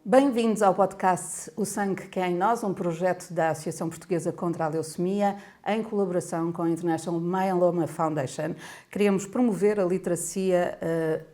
Bem-vindos ao podcast O Sangue que é em Nós, um projeto da Associação Portuguesa contra a Leucemia, em colaboração com a International Myeloma Foundation. Queremos promover a literacia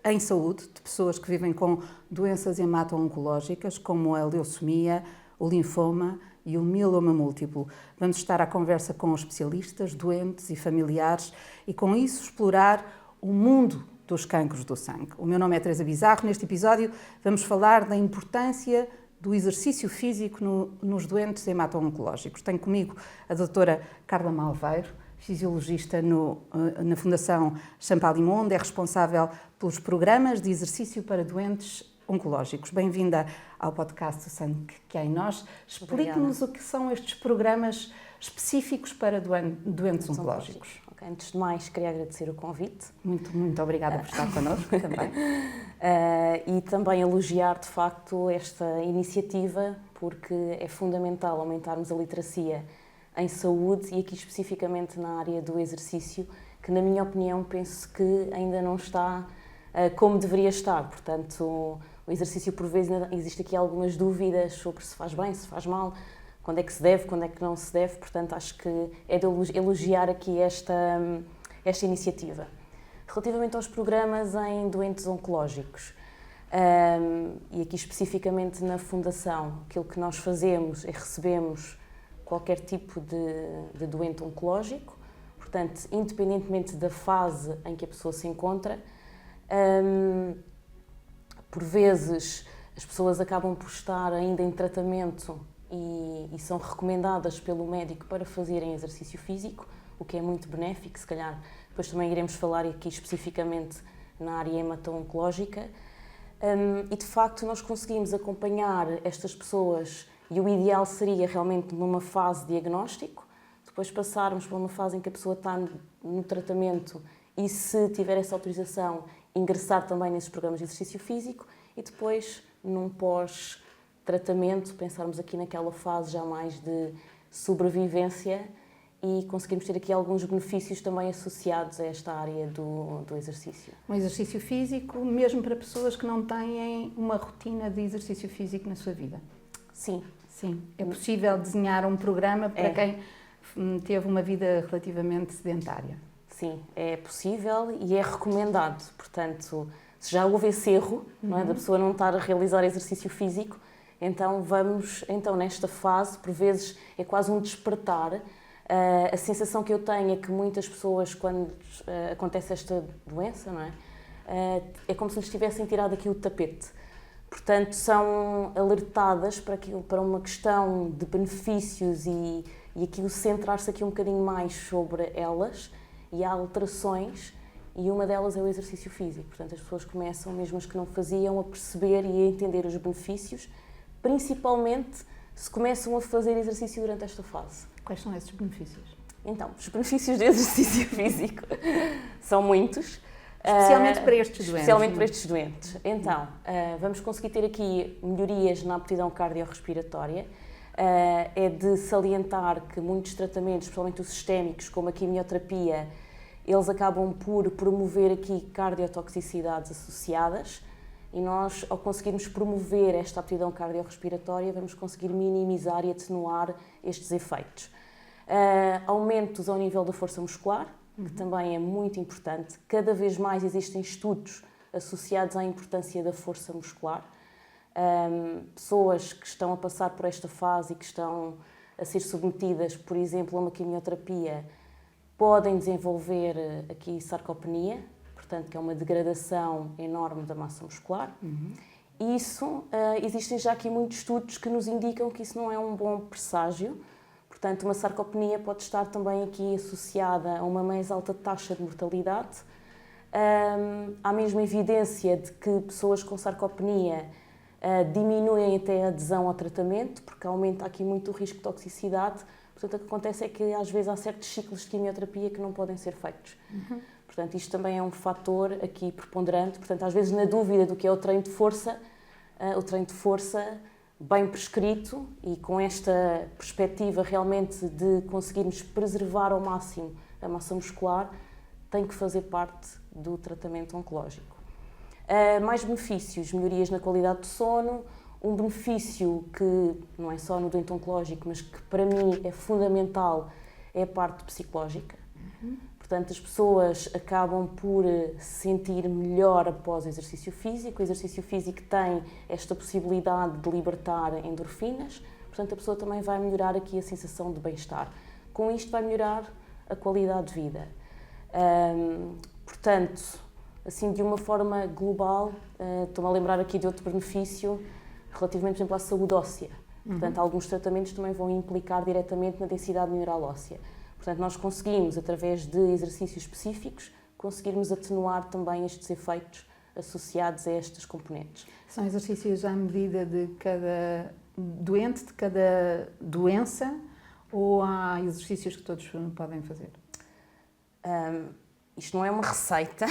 em saúde de pessoas que vivem com doenças hemato-oncológicas, como a leucemia, o linfoma e o mieloma múltiplo. Vamos estar à conversa com especialistas, doentes e familiares e, com isso, explorar o mundo dos cancros do sangue. O meu nome é Teresa Bizarro. Neste episódio vamos falar da importância do exercício físico nos doentes hemato-oncológicos. Tenho comigo a doutora Carla Malveiro, fisiologista na Fundação Champalimonde, é responsável pelos programas de exercício para doentes oncológicos. Bem-vinda ao podcast O Sangue que é em Nós. Explique-nos o que são estes programas específicos para doentes oncológicos. Antes de mais, queria agradecer o convite. Muito obrigada por estar connosco também. E também elogiar, de facto, esta iniciativa, porque é fundamental aumentarmos a literacia em saúde e aqui especificamente na área do exercício, que, na minha opinião, penso que ainda não está como deveria estar. Portanto, o exercício, por vezes, existe aqui algumas dúvidas sobre se faz bem, se faz mal, quando é que se deve, quando é que não se deve. Portanto, acho que é de elogiar aqui esta iniciativa. Relativamente aos programas em doentes oncológicos, e aqui especificamente na Fundação, aquilo que nós fazemos é recebemos qualquer tipo de doente oncológico, portanto, independentemente da fase em que a pessoa se encontra. Por vezes, as pessoas acabam por estar ainda em tratamento e são recomendadas pelo médico para fazerem exercício físico, o que é muito benéfico. Se calhar depois também iremos falar aqui especificamente na área hemato-oncológica. E de facto nós conseguimos acompanhar estas pessoas e o ideal seria realmente numa fase de diagnóstico, depois passarmos para uma fase em que a pessoa está no tratamento e, se tiver essa autorização, ingressar também nesses programas de exercício físico e depois, num pós-tratamento, pensarmos aqui naquela fase já mais de sobrevivência e conseguimos ter aqui alguns benefícios também associados a esta área do exercício. Um exercício físico, mesmo para pessoas que não têm uma rotina de exercício físico na sua vida? Sim. Sim. É possível desenhar um programa para quem teve uma vida relativamente sedentária? Sim, é possível e é recomendado. Portanto, se já houve esse erro, não é, da pessoa não estar a realizar exercício físico, então vamos, nesta fase, por vezes é quase um despertar. A sensação que eu tenho é que muitas pessoas, quando acontece esta doença, não é, é como se lhes tivessem tirado aqui o tapete. Portanto, são alertadas para uma questão de benefícios e aquilo centrar-se aqui um bocadinho mais sobre elas, e há alterações, e uma delas é o exercício físico. Portanto, as pessoas começam, mesmo as que não faziam, a perceber e a entender os benefícios, principalmente se começam a fazer exercício durante esta fase. Quais são esses benefícios? Então, os benefícios do exercício físico são muitos. Especialmente para estes doentes. Especialmente para estes doentes. Então, vamos conseguir ter aqui melhorias na aptidão cardiorrespiratória. É de salientar que muitos tratamentos, especialmente os sistémicos, como a quimioterapia, eles acabam por promover aqui cardiotoxicidades associadas, e nós, ao conseguirmos promover esta aptidão cardiorrespiratória, vamos conseguir minimizar e atenuar estes efeitos. Aumentos ao nível da força muscular, que também é muito importante. Cada vez mais existem estudos associados à importância da força muscular. Pessoas que estão a passar por esta fase e que estão a ser submetidas, por exemplo, a uma quimioterapia, podem desenvolver aqui sarcopenia, portanto, que é uma degradação enorme da massa muscular. Isso, existem já aqui muitos estudos que nos indicam que isso não é um bom presságio. Portanto, uma sarcopenia pode estar também aqui associada a uma mais alta taxa de mortalidade. Há mesmo evidência de que pessoas com sarcopenia diminuem até a adesão ao tratamento, porque aumenta aqui muito o risco de toxicidade. Portanto, o que acontece é que às vezes há certos ciclos de quimioterapia que não podem ser feitos. Portanto, isto também é um fator aqui preponderante. Portanto, às vezes, na dúvida do que é o treino de força bem prescrito e com esta perspectiva realmente de conseguirmos preservar ao máximo a massa muscular, tem que fazer parte do tratamento oncológico. Mais benefícios, melhorias na qualidade do sono, Um benefício que não é só no doente oncológico, mas que para mim é fundamental, é a parte psicológica. Portanto, as pessoas acabam por se sentir melhor após o exercício físico. O exercício físico tem esta possibilidade de libertar endorfinas, portanto, a pessoa também vai melhorar aqui a sensação de bem-estar. Com isto vai melhorar a qualidade de vida. Portanto, assim, de uma forma global, estou-me a lembrar aqui de outro benefício relativamente, por exemplo, à saúde óssea. Portanto, alguns tratamentos também vão implicar diretamente na densidade mineral óssea. Portanto, nós conseguimos, através de exercícios específicos, conseguirmos atenuar também estes efeitos associados a estas componentes. São exercícios à medida de cada doente, de cada doença, ou há exercícios que todos podem fazer? Isto não é uma receita.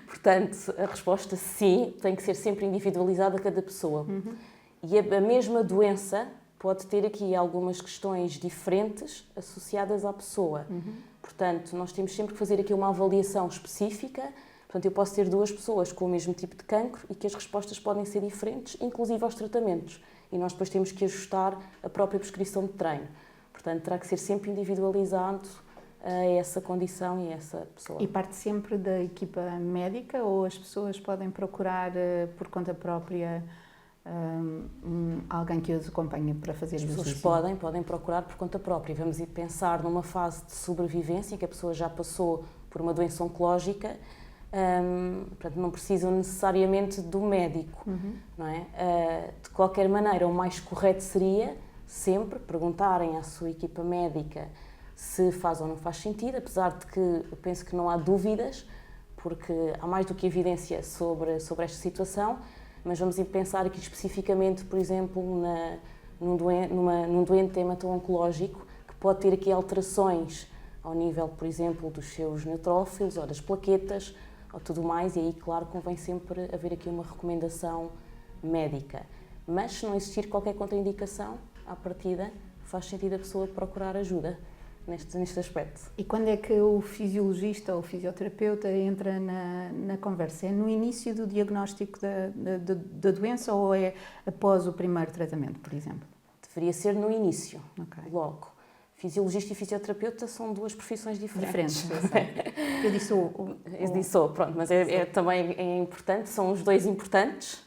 Portanto, a resposta sim, tem que ser sempre individualizada a cada pessoa. E a mesma doença pode ter aqui algumas questões diferentes associadas à pessoa. Portanto, nós temos sempre que fazer aqui uma avaliação específica. Portanto, eu posso ter duas pessoas com o mesmo tipo de cancro e que as respostas podem ser diferentes, inclusive aos tratamentos. E nós depois temos que ajustar a própria prescrição de treino. Portanto, terá que ser sempre individualizado a essa condição e a essa pessoa. E parte sempre da equipa médica ou as pessoas podem procurar por conta própria alguém que os acompanhe para fazer exercício? As pessoas podem procurar por conta própria. Vamos pensar numa fase de sobrevivência, que a pessoa já passou por uma doença oncológica, portanto, não precisam necessariamente do médico, não é? De qualquer maneira, o mais correto seria sempre perguntarem à sua equipa médica se faz ou não faz sentido, apesar de que eu penso que não há dúvidas, porque há mais do que evidência sobre esta situação, mas vamos pensar aqui especificamente, por exemplo, num doente hemato-oncológico que pode ter aqui alterações ao nível, por exemplo, dos seus neutrófilos ou das plaquetas ou tudo mais, e aí, claro, convém sempre haver aqui uma recomendação médica. Mas se não existir qualquer contraindicação, à partida, faz sentido a pessoa procurar ajuda neste aspecto. E quando é que o fisiologista ou o fisioterapeuta entra na conversa? É no início do diagnóstico da doença ou é após o primeiro tratamento, por exemplo? Deveria ser no início, logo. Fisiologista e fisioterapeuta são duas profissões diferentes. Eu disse pronto, mas também é importante, são os dois importantes.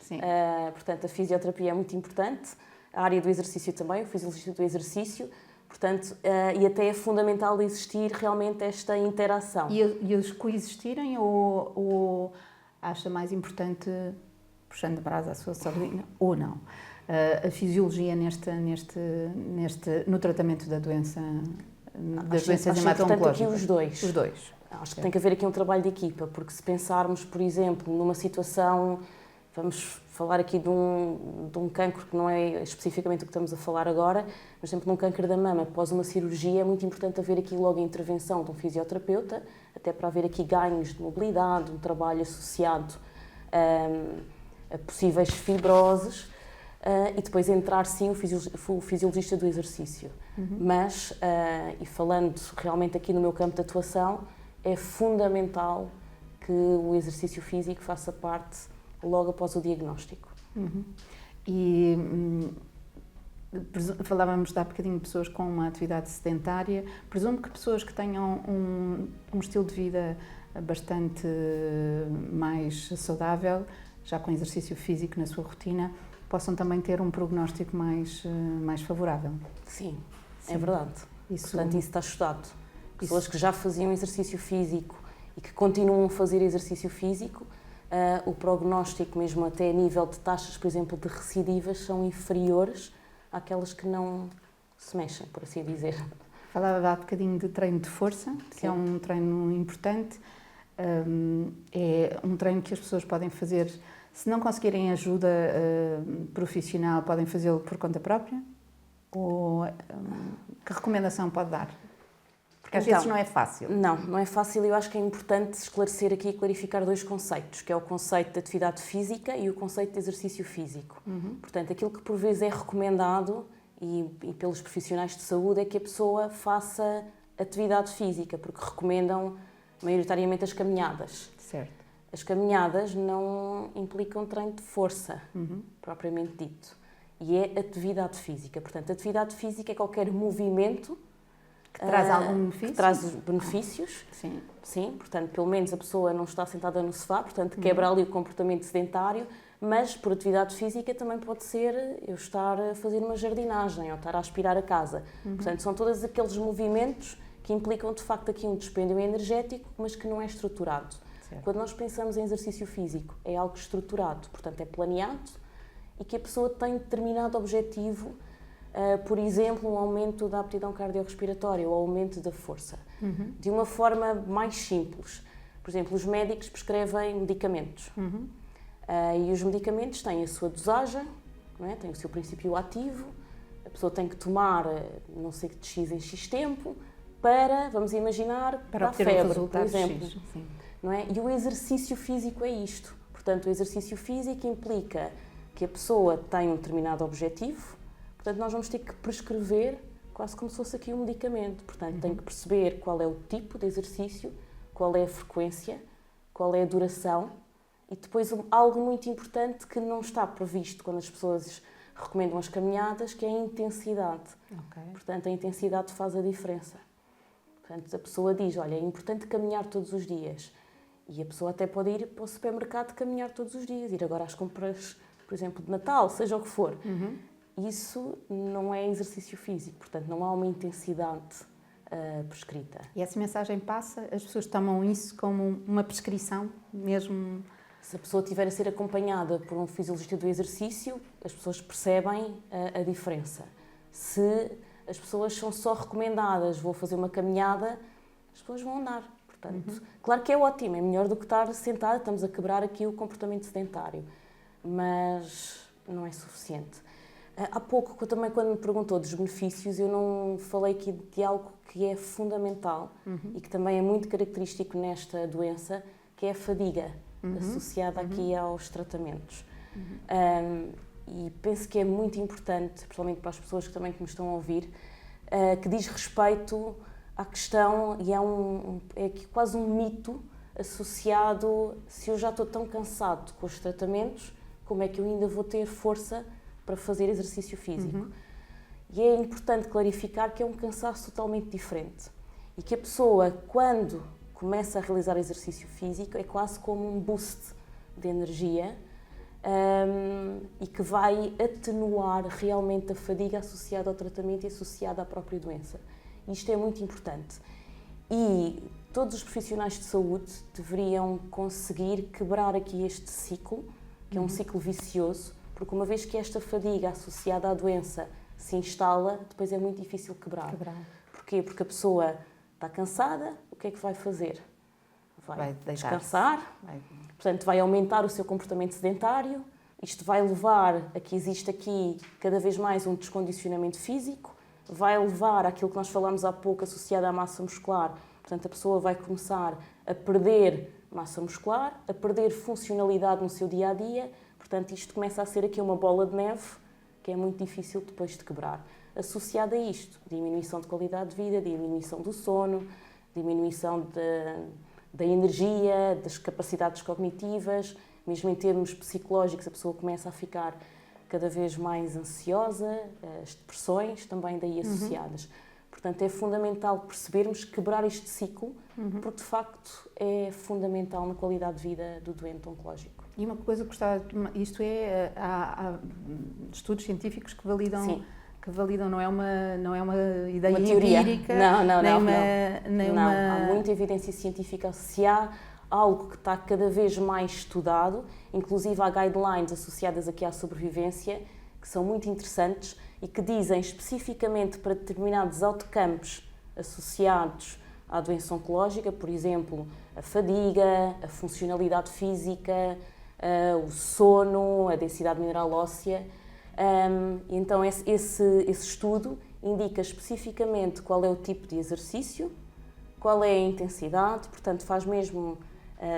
Portanto, a fisioterapia é muito importante, a área do exercício também, o fisiologista do exercício. Portanto, e até é fundamental existir realmente esta interação. E eles coexistirem ou acha mais importante, puxando a brasa à sua sardinha, ou não? A fisiologia no tratamento da doença, das doenças hemato-oncológicas? Aqui os dois. Os dois. Acho que tem que haver aqui um trabalho de equipa, porque se pensarmos, por exemplo, numa situação, vamos falar aqui de um cancro que não é especificamente o que estamos a falar agora, mas, por exemplo, num cancro da mama, após uma cirurgia, é muito importante haver aqui logo a intervenção de um fisioterapeuta, até para haver aqui ganhos de mobilidade, um trabalho associado a possíveis fibroses, e depois entrar, sim, o fisiologista do exercício. Mas, e falando realmente aqui no meu campo de atuação, é fundamental que o exercício físico faça parte logo após o diagnóstico. E falávamos há bocadinho de pessoas com uma atividade sedentária. Presumo que pessoas que tenham um estilo de vida bastante mais saudável, já com exercício físico na sua rotina, possam também ter um prognóstico mais favorável. Sim, é verdade. Portanto, isso está estudado. Pessoas que já faziam exercício físico e que continuam a fazer exercício físico, o prognóstico, mesmo até a nível de taxas, por exemplo, de recidivas, são inferiores àquelas que não se mexem, por assim dizer. Falava há bocadinho de treino de força, que é um treino importante. É um treino que as pessoas podem fazer, se não conseguirem ajuda profissional, podem fazê-lo por conta própria? Ou que recomendação pode dar? Porque às vezes não é fácil. Não é fácil, e eu acho que é importante esclarecer aqui e clarificar dois conceitos, que é o conceito de atividade física e o conceito de exercício físico. Portanto, aquilo que por vezes é recomendado, e pelos profissionais de saúde, é que a pessoa faça atividade física, porque recomendam maioritariamente as caminhadas. Certo. As caminhadas não implicam treino de força, propriamente dito. E é atividade física. Portanto, atividade física é qualquer movimento que traz algum benefício? Que traz benefícios. Sim. Sim, portanto, pelo menos a pessoa não está sentada no sofá, portanto, quebra ali o comportamento sedentário, mas por atividade física também pode ser eu estar a fazer uma jardinagem ou estar a aspirar a casa. Portanto, são todos aqueles movimentos que implicam, de facto, aqui um dispêndio energético, mas que não é estruturado. Certo. Quando nós pensamos em exercício físico, é algo estruturado, portanto, é planeado e que a pessoa tem determinado objetivo, por exemplo, um aumento da aptidão cardiorrespiratória ou aumento da força, de uma forma mais simples. Por exemplo, os médicos prescrevem medicamentos e os medicamentos têm a sua dosagem, não é? Têm o seu princípio ativo, a pessoa tem que tomar não sei de X em X tempo para, vamos imaginar, para a febre, por exemplo. Sim. Não é? E o exercício físico é isto. Portanto, o exercício físico implica que a pessoa tem um determinado objetivo. Portanto, nós vamos ter que prescrever quase como se fosse aqui um medicamento. Portanto, tem que perceber qual é o tipo de exercício, qual é a frequência, qual é a duração e depois algo muito importante que não está previsto quando as pessoas recomendam as caminhadas, que é a intensidade. Okay. Portanto, a intensidade faz a diferença. Portanto, a pessoa diz, olha, é importante caminhar todos os dias. E a pessoa até pode ir para o supermercado caminhar todos os dias, ir agora às compras, por exemplo, de Natal, seja o que for. Isso não é exercício físico, portanto, não há uma intensidade prescrita. E essa mensagem passa? As pessoas tomam isso como uma prescrição mesmo? Se a pessoa estiver a ser acompanhada por um fisiologista do exercício, as pessoas percebem a diferença. Se as pessoas são só recomendadas, vou fazer uma caminhada, as pessoas vão andar. Portanto, claro que é ótimo, é melhor do que estar sentada, estamos a quebrar aqui o comportamento sedentário, mas não é suficiente. Há pouco, também quando me perguntou dos benefícios, eu não falei aqui de algo que é fundamental e que também é muito característico nesta doença, que é a fadiga, associada aqui aos tratamentos. E penso que é muito importante, principalmente para as pessoas que também me estão a ouvir, que diz respeito à questão, e é quase um mito associado, se eu já estou tão cansado com os tratamentos, como é que eu ainda vou ter força para fazer exercício físico? E é importante clarificar que é um cansaço totalmente diferente e que a pessoa, quando começa a realizar exercício físico, é quase como um boost de energia e que vai atenuar realmente a fadiga associada ao tratamento e associada à própria doença. Isto é muito importante. E todos os profissionais de saúde deveriam conseguir quebrar aqui este ciclo, que é um ciclo vicioso, porque uma vez que esta fadiga associada à doença se instala, depois é muito difícil quebrar. Porquê? Porque a pessoa está cansada, o que é que vai fazer? Vai descansar, portanto vai aumentar o seu comportamento sedentário, isto vai levar a que exista aqui cada vez mais um descondicionamento físico, vai levar àquilo que nós falámos há pouco associado à massa muscular, portanto a pessoa vai começar a perder massa muscular, a perder funcionalidade no seu dia-a-dia, portanto isto começa a ser aqui uma bola de neve que é muito difícil depois de quebrar. Associado a isto, diminuição de qualidade de vida, diminuição do sono, diminuição da energia, das capacidades cognitivas, mesmo em termos psicológicos a pessoa começa a ficar cada vez mais ansiosa, as depressões também daí associadas. Portanto, é fundamental percebermos, quebrar este ciclo, porque de facto é fundamental na qualidade de vida do doente oncológico. E uma coisa que gostava, isto é, há estudos científicos que validam, Sim. não é uma ideia uma teoria. empírica, Não. Há muita evidência científica. Se há algo que está cada vez mais estudado, inclusive há guidelines associadas aqui à sobrevivência, que são muito interessantes e que dizem especificamente para determinados outcomes associados à doença oncológica, por exemplo, a fadiga, a funcionalidade física, o sono, a densidade mineral óssea. Então esse estudo indica especificamente qual é o tipo de exercício, qual é a intensidade, portanto faz mesmo,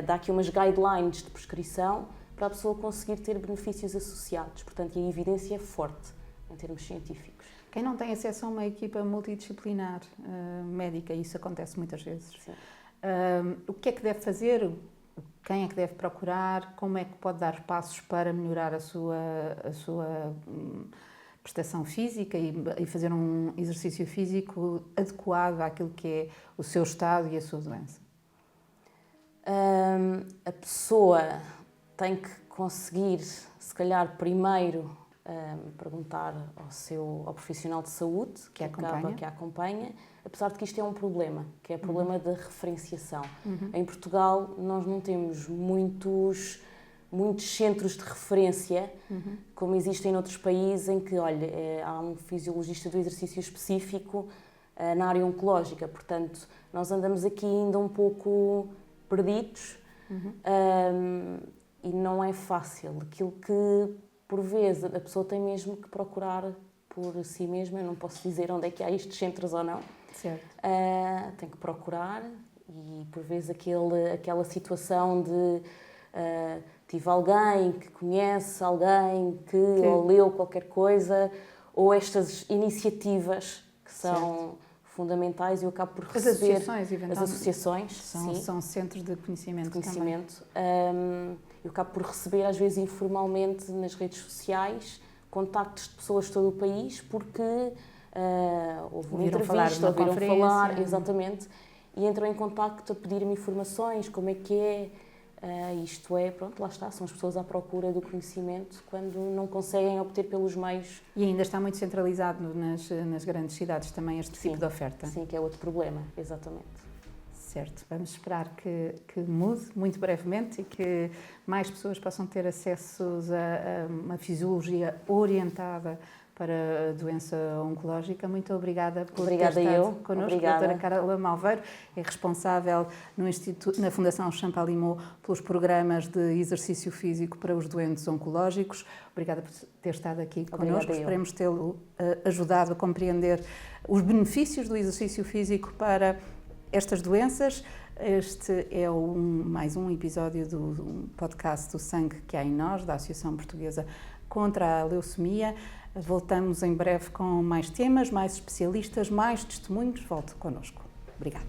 dá aqui umas guidelines de prescrição para a pessoa conseguir ter benefícios associados. Portanto, a evidência é forte em termos científicos. Quem não tem acesso a uma equipa multidisciplinar médica, isso acontece muitas vezes, o que é que deve fazer? quem é que deve procurar, como é que pode dar passos para melhorar a sua prestação física e fazer um exercício físico adequado àquilo que é o seu estado e a sua doença? A pessoa tem que conseguir, se calhar, primeiro perguntar ao profissional de saúde que a acompanha, apesar de que isto é um problema, que é o problema da referenciação. Em Portugal, nós não temos muitos centros de referência, como existem noutros países, em que, olha, há um fisiologista do exercício específico na área oncológica. Portanto, nós andamos aqui ainda um pouco perdidos e não é fácil. Aquilo que, por vezes, a pessoa tem mesmo que procurar por si mesma. Eu não posso dizer onde é que há estes centros ou não. Certo. Tem que procurar e, por vezes, aquela situação de tive alguém que conhece alguém que ou leu qualquer coisa, ou estas iniciativas que são fundamentais, e eu acabo por receber... As associações, são centros de conhecimento. Eu acabo por receber, às vezes informalmente, nas redes sociais, contactos de pessoas de todo o país, porque houve uma entrevista, ouviram falar, exatamente, e entram em contacto a pedir-me informações, como é que é. Isto é, pronto, lá está, são as pessoas à procura do conhecimento quando não conseguem obter pelos meios. E ainda está muito centralizado nas grandes cidades também este tipo de oferta. Sim, que é outro problema, exatamente. Certo, vamos esperar que mude muito brevemente e que mais pessoas possam ter acesso a uma fisiologia orientada para a doença oncológica. Muito obrigada por ter estado connosco. A doutora Carla Malveiro é responsável na Fundação Champalimau pelos programas de exercício físico para os doentes oncológicos. Obrigada por ter estado aqui connosco. Esperemos tê-lo ajudado a compreender os benefícios do exercício físico para estas doenças. Este é mais um episódio do podcast do Sangue que há em Nós, da Associação Portuguesa contra a Leucemia. Voltamos em breve com mais temas, mais especialistas, mais testemunhos. Volte connosco. Obrigada.